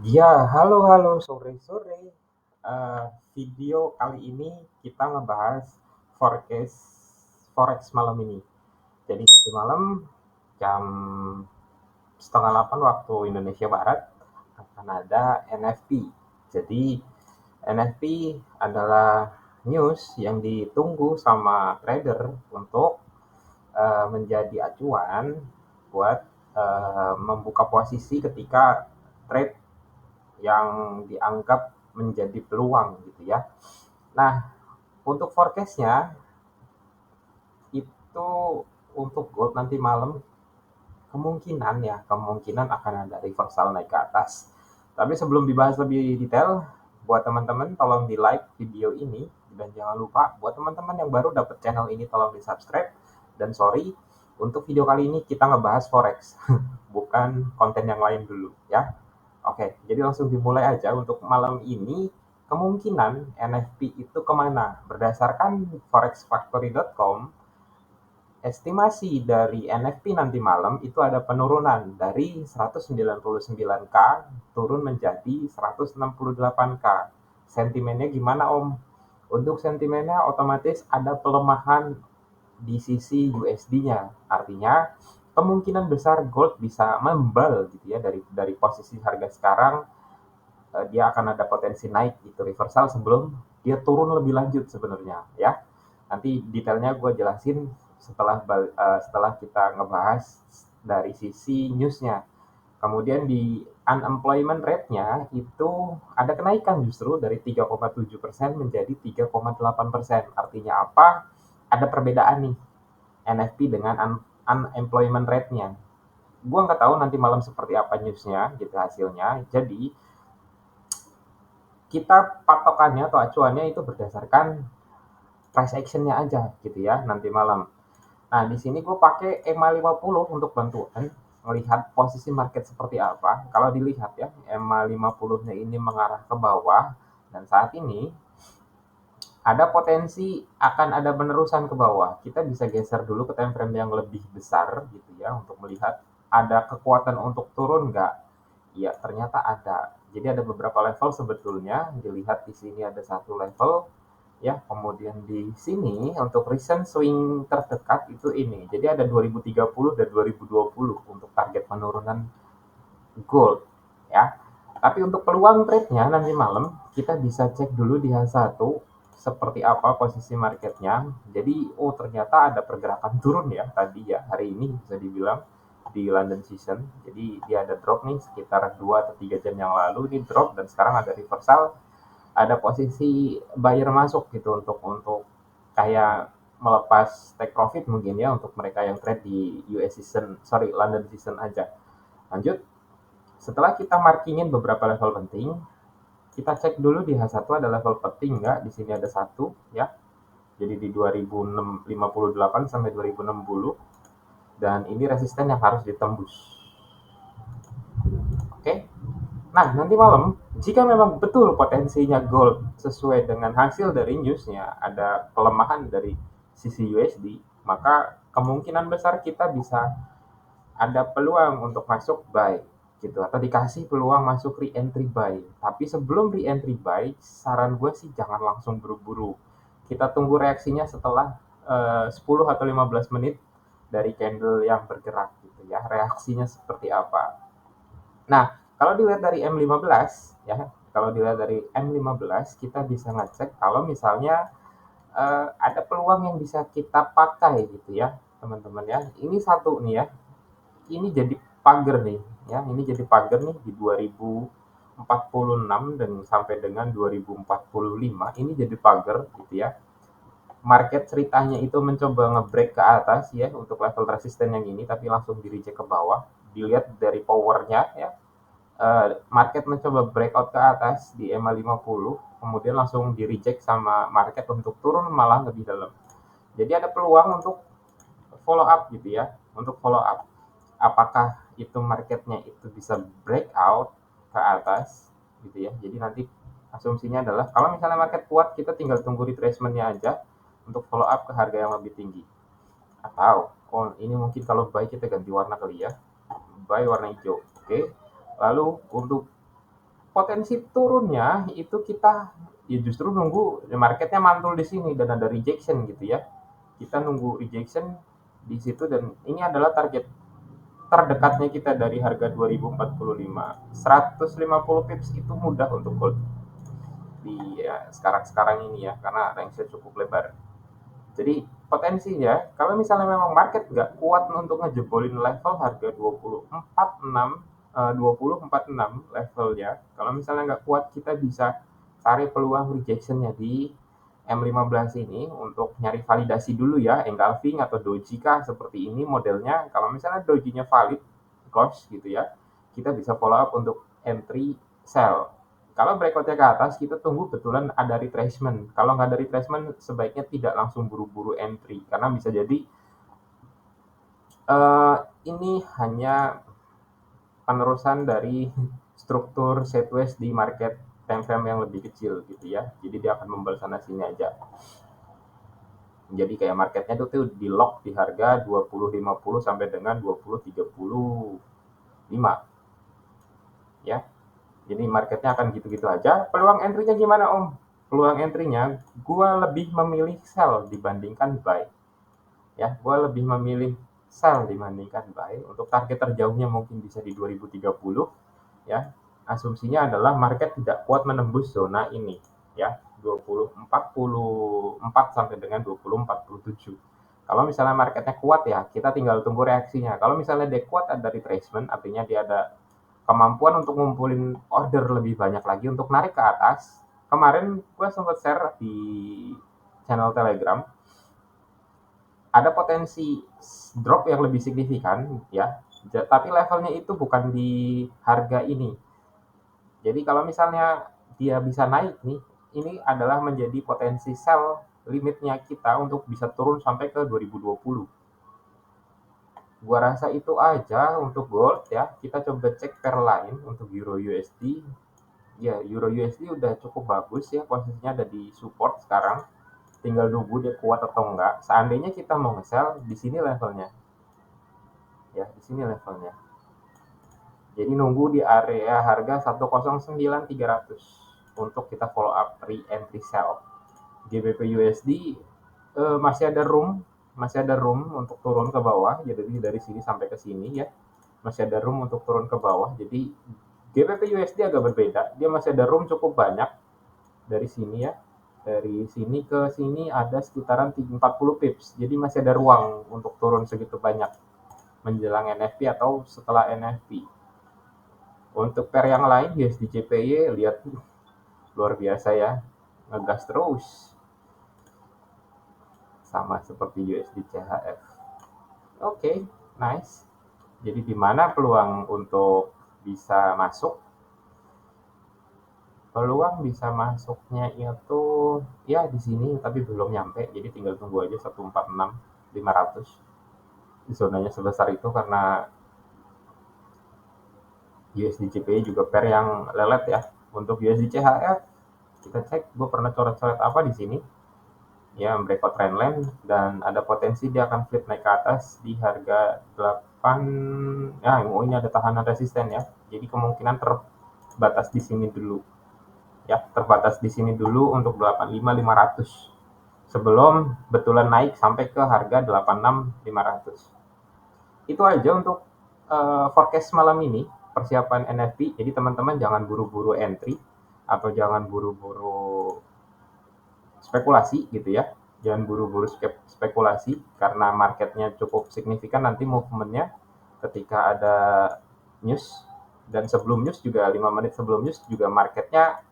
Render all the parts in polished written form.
Ya, halo sore-sore. Eh, Video kali ini kita ngebahas forecast forex malam ini. Jadi di malam jam setengah 8 waktu Indonesia Barat akan ada NFP. Jadi NFP adalah news yang ditunggu sama trader untuk menjadi acuan buat membuka posisi ketika trade yang dianggap menjadi peluang gitu ya. Nah, untuk forecastnya itu untuk gold nanti malam kemungkinan akan ada reversal naik ke atas. Tapi sebelum dibahas lebih detail, buat teman-teman tolong di like video ini dan jangan lupa buat teman-teman yang baru dapat channel ini tolong di subscribe dan sorry untuk video kali ini kita ngebahas forex bukan konten yang lain dulu ya. Oke, jadi langsung dimulai aja untuk malam ini. Kemungkinan NFP itu kemana? Berdasarkan forexfactory.com, estimasi dari NFP nanti malam itu ada penurunan dari 199K turun menjadi 168K. Sentimennya gimana Om? Untuk sentimennya otomatis ada pelemahan di sisi USD-nya. Artinya kemungkinan besar gold bisa membal gitu ya dari posisi harga sekarang. Dia akan ada potensi naik itu reversal sebelum dia turun lebih lanjut sebenarnya ya. Nanti detailnya gue jelasin setelah kita ngebahas dari sisi newsnya. Kemudian di unemployment rate-nya itu ada kenaikan justru dari 3,7% menjadi 3,8%. Artinya apa? Ada perbedaan nih NFP dengan unemployment rate-nya. Gue nggak tahu nanti malam seperti apa newsnya gitu hasilnya. Jadi kita patokannya atau acuannya itu berdasarkan price actionnya aja gitu ya nanti malam. Nah di sini gue pakai EMA 50 untuk bantuan melihat posisi market seperti apa. Kalau dilihat ya EMA 50-nya ini mengarah ke bawah dan saat ini ada potensi akan ada penerusan ke bawah. Kita bisa geser dulu ke time frame yang lebih besar gitu ya untuk melihat ada kekuatan untuk turun nggak. Ya ternyata ada. Jadi ada beberapa level sebetulnya. Dilihat di sini ada satu level ya. Kemudian di sini untuk recent swing terdekat itu ini. Jadi ada 2030 dan 2020 untuk target penurunan gold ya. Tapi untuk peluang trade-nya nanti malam kita bisa cek dulu di H1 seperti apa posisi marketnya. Jadi ternyata ada pergerakan turun ya tadi ya hari ini bisa dibilang di London Season. Jadi dia ada drop nih sekitar 2 atau 3 jam yang lalu ini drop dan sekarang ada reversal. Ada posisi buyer masuk gitu untuk kayak melepas take profit mungkin ya untuk mereka yang trade di US Season, sorry London Season aja. Lanjut, setelah kita markingin beberapa level penting, kita cek dulu di H1 ada level penting nggak. Di sini ada satu ya. Jadi di 2058 sampai 2060 dan ini resisten yang harus ditembus. Oke. Nah, nanti malam jika memang betul potensinya gold sesuai dengan hasil dari newsnya ada pelemahan dari sisi USD, maka kemungkinan besar kita bisa ada peluang untuk masuk buy gitu atau dikasih peluang masuk re-entry buy. Tapi sebelum re-entry buy, saran gue sih jangan langsung buru-buru. Kita tunggu reaksinya setelah 10 atau 15 menit dari candle yang bergerak gitu ya. Reaksinya seperti apa. Nah, kalau dilihat dari M15 ya, kalau dilihat dari M15 kita bisa ngecek kalau misalnya ada peluang yang bisa kita pakai gitu ya, teman-teman ya. Ini satu nih ya, ini jadi pagar nih ya, ini jadi pagar nih di 2046 dan sampai dengan 2045 ini jadi pagar gitu ya. Market ceritanya itu mencoba nge-break ke atas ya untuk level resisten yang ini tapi langsung di reject ke bawah. Dilihat dari powernya ya, market mencoba breakout ke atas di EMA 50 kemudian langsung di reject sama market untuk turun malah lebih dalam. Jadi ada peluang untuk follow up gitu ya, untuk follow up apakah itu marketnya itu bisa breakout ke atas gitu ya. Jadi nanti asumsinya adalah kalau misalnya market kuat kita tinggal tunggu retracementnya aja untuk follow up ke harga yang lebih tinggi. Atau ini mungkin kalau buy kita ganti warna kali ya, buy warna hijau. Oke. Lalu untuk potensi turunnya itu kita ya justru nunggu marketnya mantul di sini dan ada rejection gitu ya. Kita nunggu rejection di situ dan ini adalah target terdekatnya kita dari harga 2045. 150 pips itu mudah untuk hold di ya, sekarang-sekarang ini ya karena range-nya cukup lebar. Jadi potensinya kalau misalnya memang market nggak kuat untuk ngejebolin level harga 2046 levelnya, kalau misalnya nggak kuat kita bisa cari peluang rejectionnya di M15 ini untuk nyari validasi dulu ya, engulfing atau doji kah seperti ini modelnya. Kalau misalnya dojinya valid, close gitu ya, kita bisa follow up untuk entry sell. Kalau breakoutnya ke atas, kita tunggu betulan ada retracement. Kalau nggak ada retracement, sebaiknya tidak langsung buru-buru entry, karena bisa jadi ini hanya penerusan dari struktur sideways di market time frame yang lebih kecil gitu ya. Jadi dia akan membeli sana sini aja. Jadi kayak marketnya tuh di lock di harga 20.50 sampai dengan 20.35 ya. Jadi marketnya akan gitu-gitu aja. Peluang entry-nya gimana Om? Peluang entry-nya gua lebih memilih sell dibandingkan buy. Ya, gua lebih memilih sell dibandingkan buy. Untuk target terjauhnya mungkin bisa di 2030 ya. Asumsinya adalah market tidak kuat menembus zona ini ya, 2044 sampai dengan 2047. Kalau misalnya marketnya kuat ya, kita tinggal tunggu reaksinya. Kalau misalnya dia kuat ada retracement, artinya dia ada kemampuan untuk ngumpulin order lebih banyak lagi untuk narik ke atas. Kemarin gue sempat share di channel Telegram, ada potensi drop yang lebih signifikan ya, tapi levelnya itu bukan di harga ini. Jadi kalau misalnya dia bisa naik nih, ini adalah menjadi potensi sell limitnya kita untuk bisa turun sampai ke 2020. Gua rasa itu aja untuk gold ya. Kita coba cek pair lain untuk Euro USD. Ya, Euro USD udah cukup bagus ya, posisinya ada di support sekarang. Tinggal nunggu dia kuat atau enggak. Seandainya kita mau nge-sell, di sini levelnya. Ya, di sini levelnya. Jadi nunggu di area harga 109.300 untuk kita follow up re-entry sell. GBP USD masih ada room untuk turun ke bawah. Jadi dari sini sampai ke sini ya. Masih ada room untuk turun ke bawah. Jadi GBP USD agak berbeda. Dia masih ada room cukup banyak dari sini ya. Dari sini ke sini ada sekitaran 40 pips. Jadi masih ada ruang untuk turun segitu banyak menjelang NFP atau setelah NFP. Untuk pair yang lain USD CPY lihat luar biasa ya, ngegas terus sama seperti USD CHF. Oke, nice. Jadi di mana peluang untuk bisa masuk? Peluang bisa masuknya itu ya di sini tapi belum nyampe. Jadi tinggal tunggu aja 146.500. Zonanya sebesar itu karena USD CPY juga pair yang lelet ya. Untuk USD CHF kita cek, gue pernah coret-coret apa di sini ya, breakout trendline dan ada potensi dia akan flip naik ke atas di harga 8 ya. Ini ada tahanan resisten ya, jadi kemungkinan terbatas di sini dulu ya, terbatas di sini dulu untuk 85.500 sebelum betulan naik sampai ke harga 86.500. Itu aja untuk forecast malam ini persiapan NFP. Jadi teman-teman jangan buru-buru entry atau jangan buru-buru spekulasi gitu ya. Jangan buru-buru spekulasi karena marketnya cukup signifikan nanti movementnya ketika ada news, dan sebelum news juga 5 menit sebelum news juga marketnya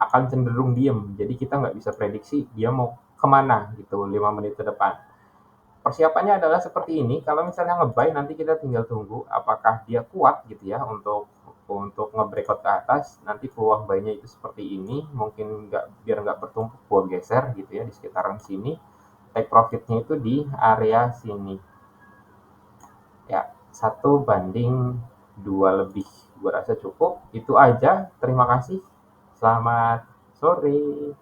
akan cenderung diem. Jadi kita nggak bisa prediksi dia mau kemana gitu 5 menit ke depan. Persiapannya adalah seperti ini. Kalau misalnya nge-buy nanti kita tinggal tunggu apakah dia kuat gitu ya untuk nge-breakout ke atas. Nanti peluang buy-nya itu seperti ini, mungkin biar nggak bertumpuk gua geser gitu ya di sekitaran sini. Take profitnya itu di area sini. Ya, 1:2 lebih. Gua rasa cukup. Itu aja. Terima kasih. Selamat sore.